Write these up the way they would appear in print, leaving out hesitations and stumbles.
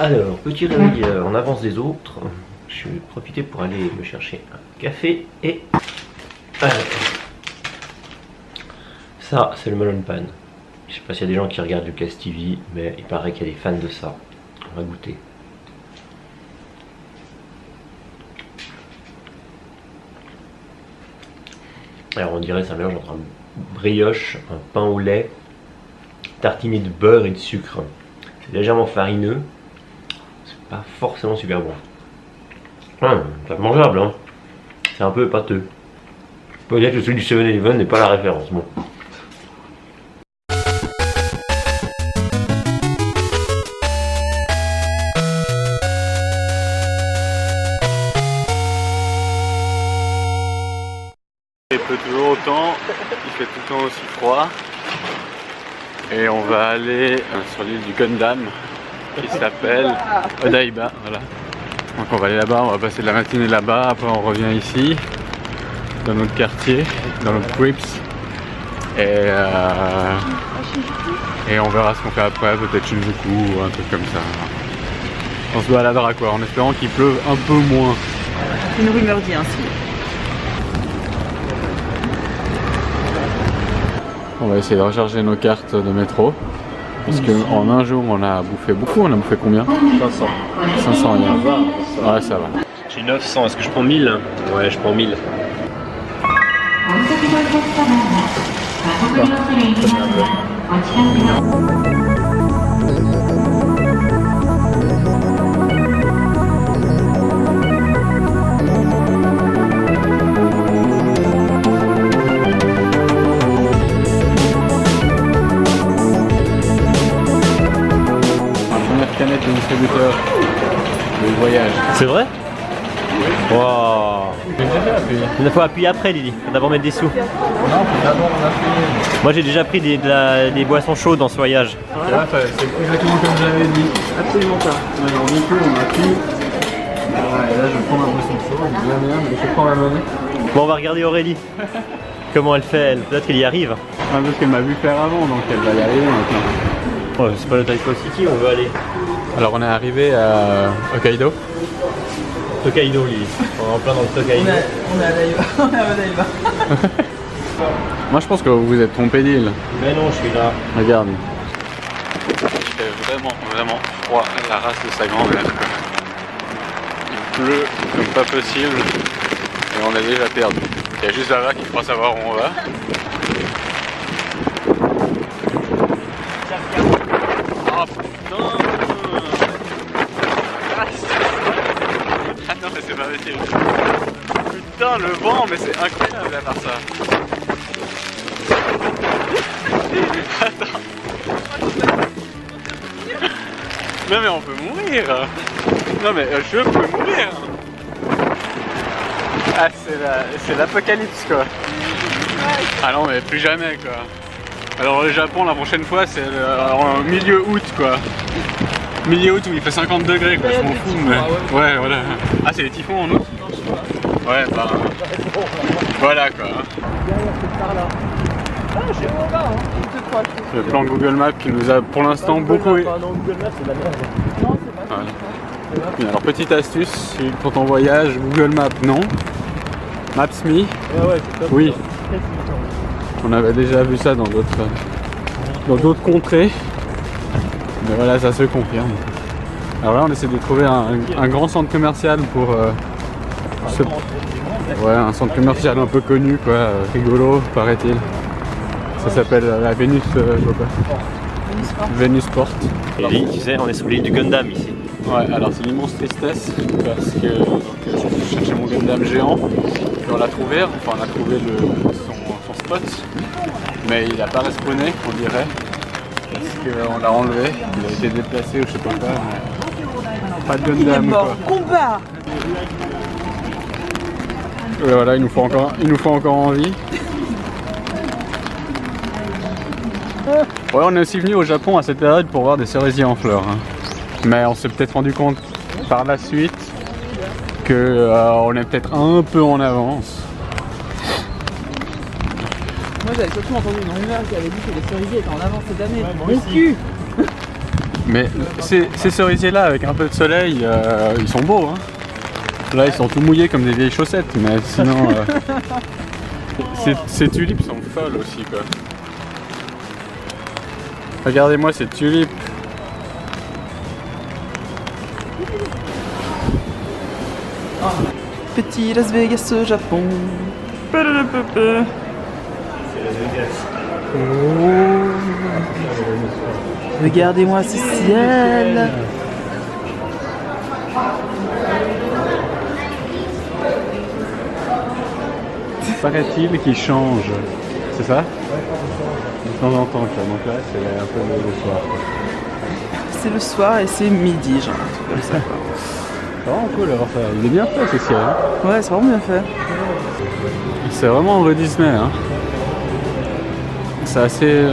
Alors, petit réveil en avance des autres. Je vais profiter pour aller me chercher un café et... Alors, ça, c'est le melon pan. Je sais pas s'il y a des gens qui regardent Lucas TV, mais il paraît qu'il y a des fans de ça. On va goûter. Alors on dirait c'est un mélange entre un brioche, un pain au lait, tartiné de beurre et de sucre. C'est légèrement farineux. C'est pas forcément super bon. C'est mangeable, hein. C'est un peu pâteux. Peut-être que celui du 7-Eleven n'est pas la référence. Bon. Il pleut toujours autant, il fait tout le temps aussi froid. Et on va aller sur l'île du Gundam qui s'appelle Odaiba. Voilà. Donc on va aller là-bas, on va passer de la matinée là-bas, après on revient ici, dans notre quartier, dans notre Crips. Et on verra ce qu'on fait après, peut-être Shinjuku ou un truc comme ça. On se baladera quoi, en espérant qu'il pleuve un peu moins. Une rumeur dit ainsi. On va essayer de recharger nos cartes de métro. Parce qu'en un jour on a bouffé beaucoup, on a bouffé combien? 500. 500 yens. Ouais, ça va. J'ai 900, est-ce que je prends 1000? Ouais, je prends 1000. Canette de distributeur de voyage. C'est vrai? Wow. J'ai déjà appuyé. Il faut appuyer après, Lily. Faut d'abord mettre des sous. Non, faut d'abord en appuyer. Moi j'ai déjà pris des boissons chaudes dans ce voyage. Voilà. C'est exactement comme j'avais dit. Absolument pas. On dit tout, on appuie. Voilà, et là je vais prendre un boisson chaude, bien, mais je prends la monnaie. Bon, on va regarder Aurélie. Comment elle fait, elle. Peut-être qu'elle y arrive. Ah, parce qu'elle m'a vu faire avant, donc elle va y arriver maintenant. Oh, c'est pas le Taiko City, on veut aller. Alors on est arrivé à Hokkaido. Tokaido, Lily. On est en plein dans le Tokaido. On est à Odaiba. On est à Odaiba. Moi je pense que vous vous êtes trompé d'île. Mais non, je suis là. Regarde. Il fait vraiment froid, la race de sa grand-mère. Il pleut comme pas possible et on est déjà perdu. Il y a juste là-bas qui croit savoir où on va. Oh putain! Ah non mais c'est pas possible. Putain le vent, mais c'est incroyable à faire ça. Attends. Non mais on peut mourir. Non mais je peux mourir. Ah c'est l'apocalypse quoi. Ah non mais plus jamais quoi. Alors le Japon la prochaine fois c'est en milieu août quoi. Milieu août où il fait 50 degrés quoi, je m'en fous mais... Ouais voilà. Ah c'est les typhons en août? Ouais bah... Voilà quoi. Le plan Google Maps qui nous a pour l'instant beaucoup... Non, Google Maps c'est de la merde. Non, c'est pas. Ouais. Alors petite astuce pour ton voyage, Google Maps non. Maps.me oui. On avait déjà vu ça dans d'autres contrées. Mais voilà, ça se confirme. Alors là on essaie de trouver un grand centre commercial pour ouais, un centre commercial un peu connu quoi, rigolo paraît-il. Ça s'appelle la Venus Venusport. Et Lily, tu sais, on est sous l'île du Gundam ici. Ouais, alors c'est l'immense tristesse parce que je cherchais mon Gundam géant et on l'a trouvé, enfin on a trouvé son spot, mais il n'a pas respawné on dirait, parce qu'on l'a enlevé, il a été déplacé ou je sais pas quoi, mais pas de Gundam. Il est mort. Quoi. Combat. Et voilà, il nous faut encore en vie. Ouais, on est aussi venu au Japon à cette période pour voir des cerisiers en fleurs. Hein. Mais on s'est peut-être rendu compte par la suite que on est peut-être un peu en avance. Moi j'avais surtout entendu une rumeur qui avait dit que les cerisiers étaient en avance cette année. Mon cul. Mais ces cerisiers là avec un peu de soleil, ils sont beaux hein. Là ils sont tout mouillés comme des vieilles chaussettes, mais sinon ces tulipes sont folles aussi quoi. Regardez-moi ces tulipes. Petit Las Vegas au Japon. C'est Las Vegas. Regardez-moi ce ciel. Paraît-il qu'il change, c'est ça? De temps en temps quoi. Donc là c'est un peu le soir quoi. C'est le soir et c'est midi, genre, un truc comme ça quoi. C'est vraiment cool alors ça. Il est bien fait ce ciel hein. Ouais, c'est vraiment bien fait. C'est vraiment Walt Disney hein. C'est assez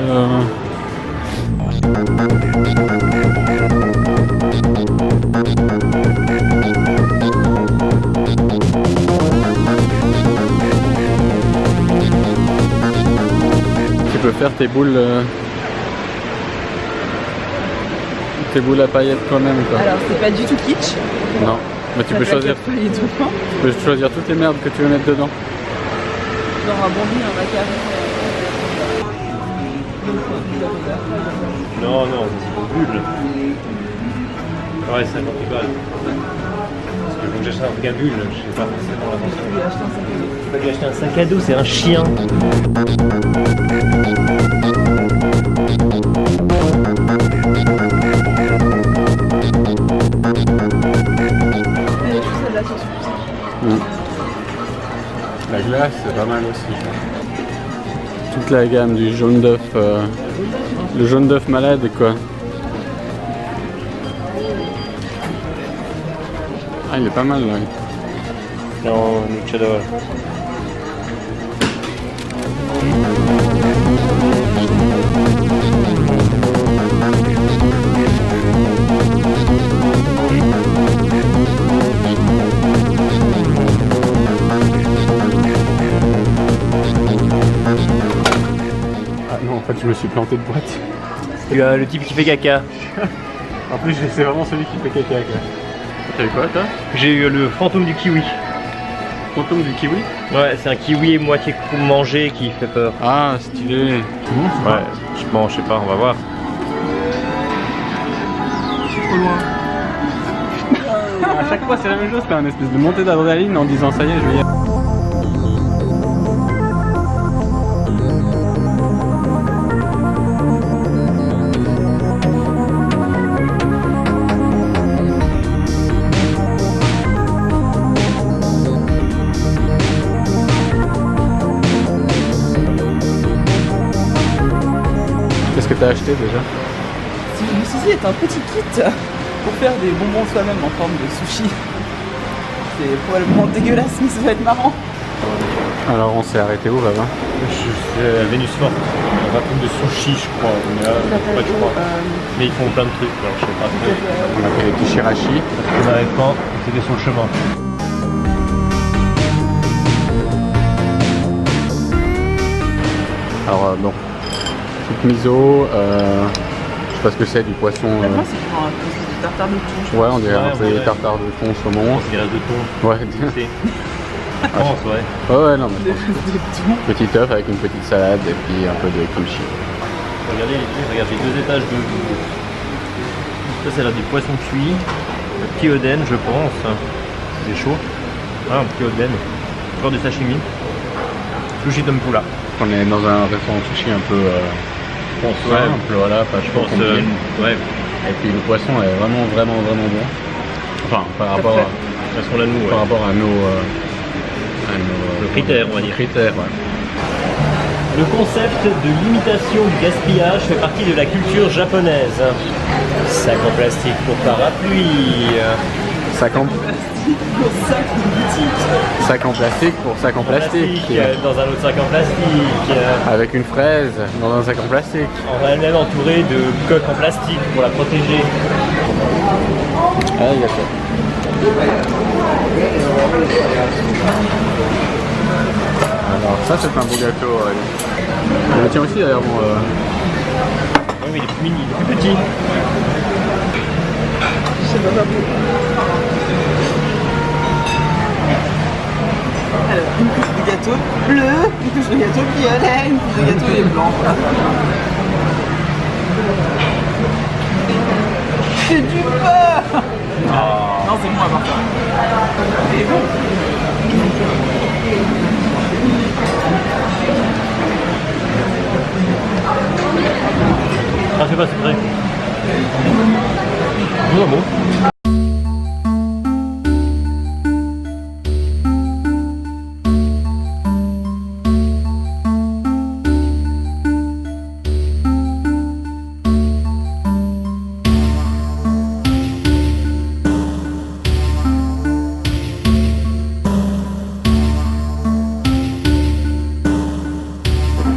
Tu peux faire tes boules à paillettes quand même quoi. Alors, c'est pas du tout kitsch. Non, mais tu peux choisir toutes les merdes que tu veux mettre dedans. Genre un bonbon, un macaron. Non, non, c'est pour bulle. Ouais, 50 balles. Parce que faut que j'achète un truc à bulle, je sais pas forcément l'attention. Faut pas que j'achète un sac à dos, c'est un chien. La glace c'est pas mal aussi. Toute la gamme du jaune d'œuf, le jaune d'œuf malade quoi. Ah il est pas mal là. Non, luchador. Ah non en fait je me suis planté de boîte. Tu as le type qui fait caca. En plus c'est vraiment celui qui fait caca quoi. T'as eu quoi toi? J'ai eu le fantôme du kiwi. Fantôme du kiwi? Ouais, c'est un kiwi moitié mangé qui fait peur. Ah stylé. Ouais, bon, je sais pas, on va voir. Trop loin. À chaque fois c'est la même chose, t'as une espèce de montée d'adrénaline en disant ça y est je vais y aller. Qu'est-ce que t'as acheté déjà? Je me suis dit, c'est un petit kit pour faire des bonbons soi-même en forme de sushi. C'est probablement dégueulasse, mais ça va être marrant. Alors on s'est arrêté où là-bas? C'est Vénus Forte, un truc de sushi, je crois. Mais là, pas je crois. Mais ils font plein de trucs, alors je sais pas. On a fait les petits shirashi. On n'arrive pas, c'était sur le chemin. Alors donc, petite miso, je sais pas ce que c'est, du poisson. Moi, c'est pour un du tartare de thon. Ouais, on dirait un on peu des dirait. tartares de thon saumon. C'est des restes de thon. Ouais, Je pense, ouais. ouais, non, mais je Des pense. petits. Petit œuf avec une petite salade et puis un peu de kimchi. Regardez les trucs, regarde, j'ai 2 étages de. Ça, c'est là des poissons cuits. Le petit oden, je pense. C'est chaud. Ouais, un petit oden. Encore du sashimi. Sushi tempura. On est dans un restaurant sushi un peu simple, voilà, pas Je trop pense, compliqué. ouais, Et puis le poisson est vraiment bon. Enfin, par rapport à, façon là, nous, ouais. par rapport à nos critères, on va dire. Critères, ouais. Le concept de limitation du gaspillage fait partie de la culture japonaise. Sac en plastique pour parapluie. Sac en plastique pour sac en plastique. Dans un autre sac en plastique. Avec une fraise dans un sac en plastique. On va même entouré de coques en plastique pour la protéger. Ah, il y a ça. Alors ça c'est un beau gâteau. Le tien aussi d'ailleurs bon. Oui, mais il est plus mini, il est plus petit. sais pas pourquoi. Alors, une couche de gâteau bleu, une couche de gâteau violet, une couche de gâteau et blanc. C'est du beurre. Non, c'est bon à part ça. C'est bon. Ah, c'est pas secret. Bon.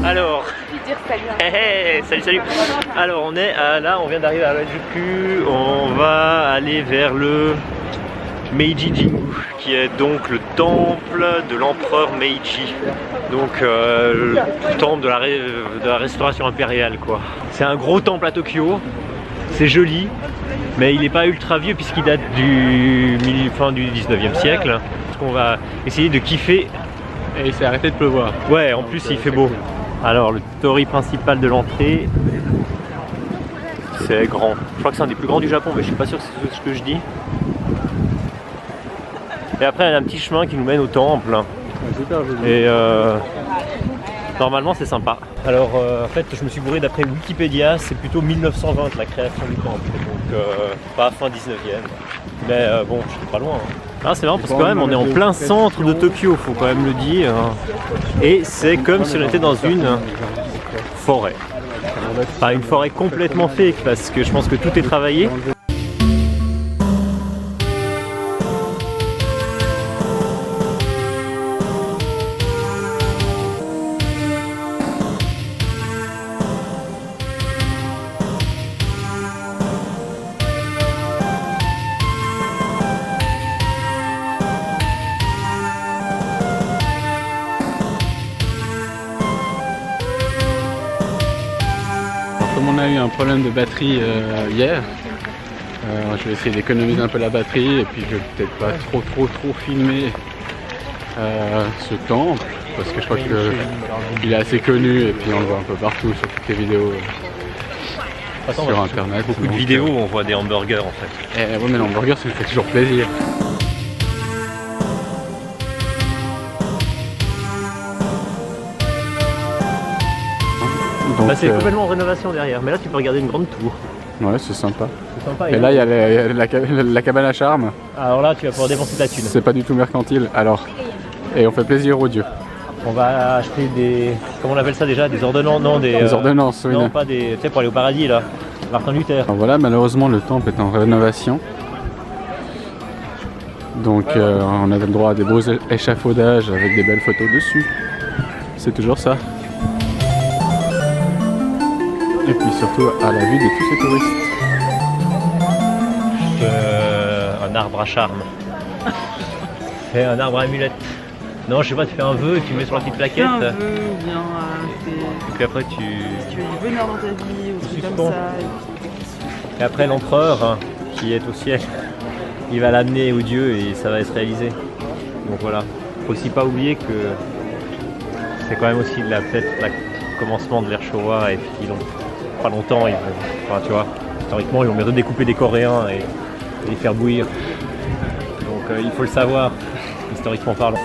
Alors, salut. Alors on est là, on vient d'arriver à Harajuku, on va aller vers le Meiji Jingu, qui est donc le temple de l'empereur Meiji, donc le temple de la restauration impériale quoi. C'est un gros temple à Tokyo, c'est joli, mais il n'est pas ultra vieux puisqu'il date fin du 19e siècle. On va essayer de kiffer. Et il s'est arrêté de pleuvoir. Ouais, en plus il fait beau. Alors le torii principal de l'entrée, c'est grand. Je crois que c'est un des plus grands du Japon, mais je suis pas sûr que c'est ce que je dis. Et après il y a un petit chemin qui nous mène au temple. Et normalement c'est sympa. Alors en fait je me suis bourré d'après Wikipédia, c'est plutôt 1920 la création du temple. Donc pas fin 19e. Mais bon, je suis pas loin. Hein. Ah, c'est marrant parce que quand même on est en plein centre de Tokyo, faut quand même le dire. Et c'est comme si on était dans une forêt. Pas une forêt complètement fake parce que je pense que tout est travaillé. Comme on a eu un problème de batterie hier, je vais essayer d'économiser un peu la batterie et puis je vais peut-être pas trop filmer ce temple parce que je crois qu'il est assez connu et puis on le voit un peu partout sur toutes les vidéos sur internet. Beaucoup de vidéos où on voit des hamburgers en fait. Oui mais l'hamburger ça me fait toujours plaisir. Bah, c'est complètement en rénovation derrière, mais là tu peux regarder une grande tour. Ouais, c'est sympa. Sympa. Et là il y a la cabane à charme. Alors là tu vas pouvoir dépenser ta thune. C'est pas du tout mercantile, alors. Et on fait plaisir aux dieux. On va acheter des... Comment on appelle ça déjà? Des ordonnances? Non, des ordonnances, oui. Non, pas des... Tu sais, pour aller au paradis là. Martin Luther. Alors voilà, malheureusement le temple est en rénovation. Donc on avait le droit à des beaux échafaudages avec des belles photos dessus. C'est toujours ça. Et puis surtout à la vue de tous ces touristes. Un arbre à charme. Et un arbre à amulette. Non, je sais pas, tu fais un vœu et tu mets sur la petite plaquette. Un vœu ou bien Et puis après tu... si tu veux du bonheur dans ta vie ou des trucs comme ça. Et après l'empereur, hein, qui est au ciel, il va l'amener au dieu et ça va se réaliser. Donc voilà. Faut aussi pas oublier que c'est quand même aussi peut-être le commencement de l'ère Showa et puis pas longtemps ils vont, enfin tu vois, historiquement ils vont bientôt découper des Coréens et les faire bouillir. Donc il faut le savoir, historiquement parlant.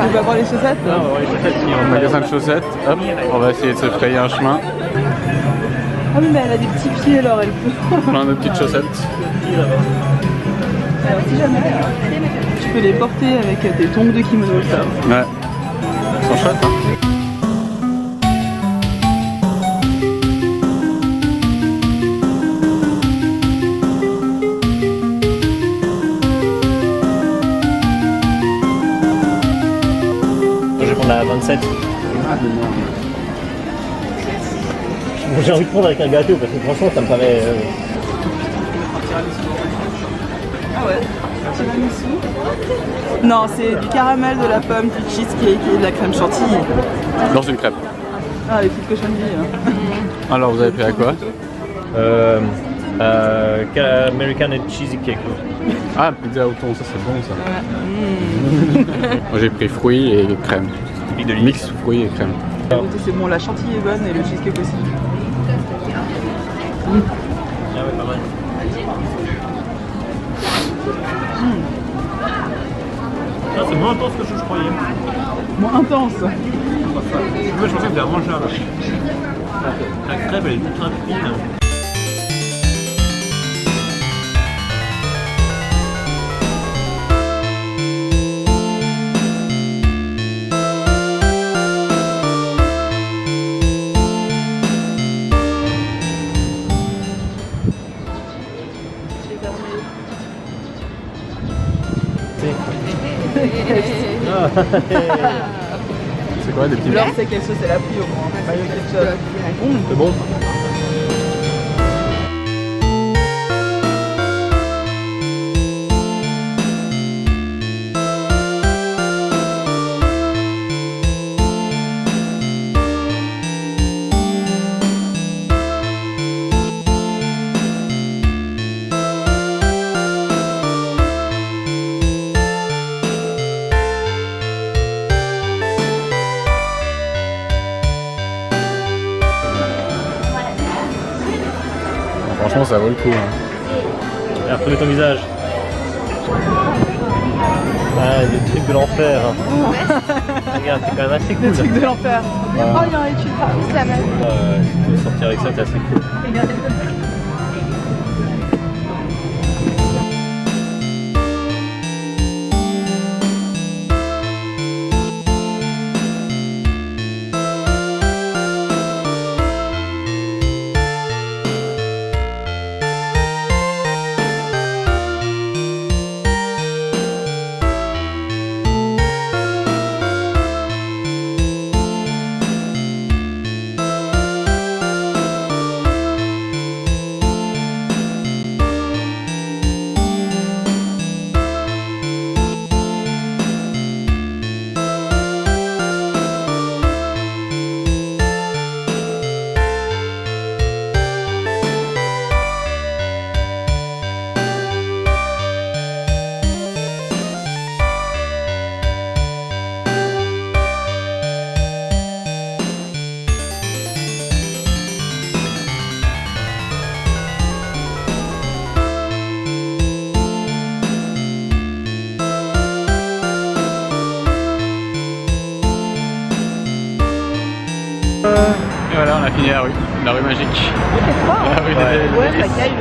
Tu vas voir les chaussettes? Non, on va voir les chaussettes si on Magasin de chaussettes, hop, on va essayer de se frayer un chemin. Ah oui, mais elle a des petits pieds alors elle peut. Plein de petites chaussettes. Alors si jamais tu peux les porter avec tes tongs de kimono ça. Ouais, elles sont chouettes hein. Je vais prendre la 27. j'ai envie de prendre avec un gâteau parce que franchement ça me paraît... Ah ouais, tiramisu. Non, c'est du caramel, de la pomme, du cheesecake et de la crème chantilly. Dans une crêpe. Ah, les petites cochonneries. Alors vous avez pris à quoi? American and cheesecake. Ah, pizza au thon, ça c'est bon ça. Moi j'ai pris fruits et crème. Mix fruits et crème. C'est bon, la chantilly est bonne et le cheesecake aussi. Ah ouais, pas mal. Ah, c'est moins intense que ce que je croyais. Moins intense. Moi je pensais que c'était mangeable. La crêpe elle est ultra fine. C'est quoi des petits Genre c'est quelque chose, c'est la pluie au moins. Mayo ketchup. C'est bon. Franchement ça vaut le coup. Hein. Retrouver ton visage. Ah, des trucs de l'enfer. Hein. Regarde, c'est quand même assez cool. Des trucs de l'enfer. Oh, il y a un étude. C'est la même. Si tu veux sortir avec ça, c'est assez cool. Et voilà, on a fini la rue magique. La rue des Ouais, Délices. ça caille.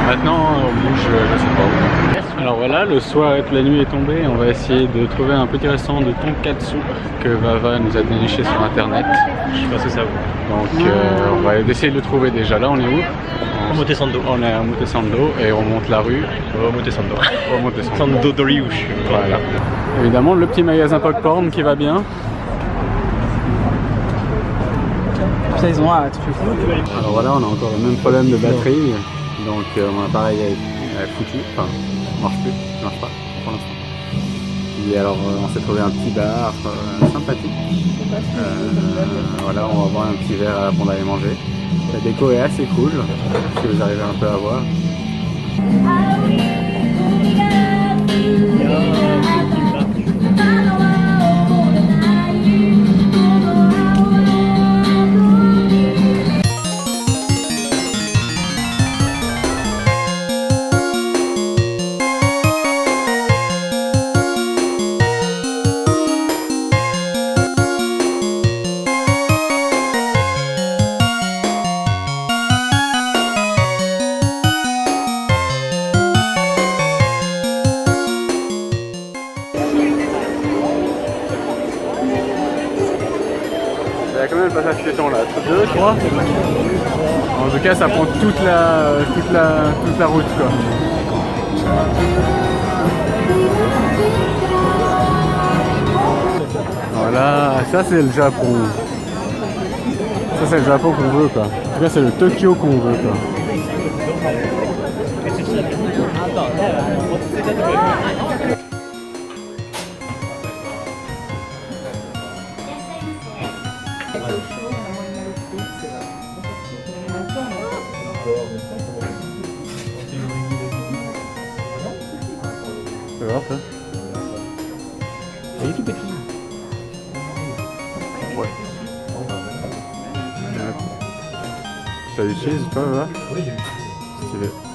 Maintenant, on bouge, je sais pas où. Alors voilà, le soir et la nuit est tombée. On va essayer de trouver un petit restaurant de tonkatsu que Vava nous a déniché sur internet. Je pense que ça vaut. Donc on va essayer de le trouver déjà. Là, on est où? Omotesando. On est à Omotesando et on monte la rue. Omotesando. Omotesando. Sando Doriush. Voilà. Évidemment, le petit magasin Popcorn qui va bien. Putain, ils ont hâte. Alors voilà, on a encore le même problème de batterie. Donc mon appareil est foutu. Enfin, marche plus. Il marche pas pour l'instant. Et alors on s'est trouvé un petit bar sympathique. Voilà, on va boire un petit verre avant d'aller manger. La déco est assez cool, si vous arrivez un peu à voir. Il y a combien de passages piétons là? 2, 3? En tout cas ça prend toute la route quoi. Voilà, ça c'est le Japon. Ça c'est le Japon qu'on veut quoi. tout cas, c'est le Tokyo qu'on veut, quoi. C'est grave, ça. Il est tout petit. Ouais. T'as du cheese, toi, là? Oui, j'ai vu. Stylé.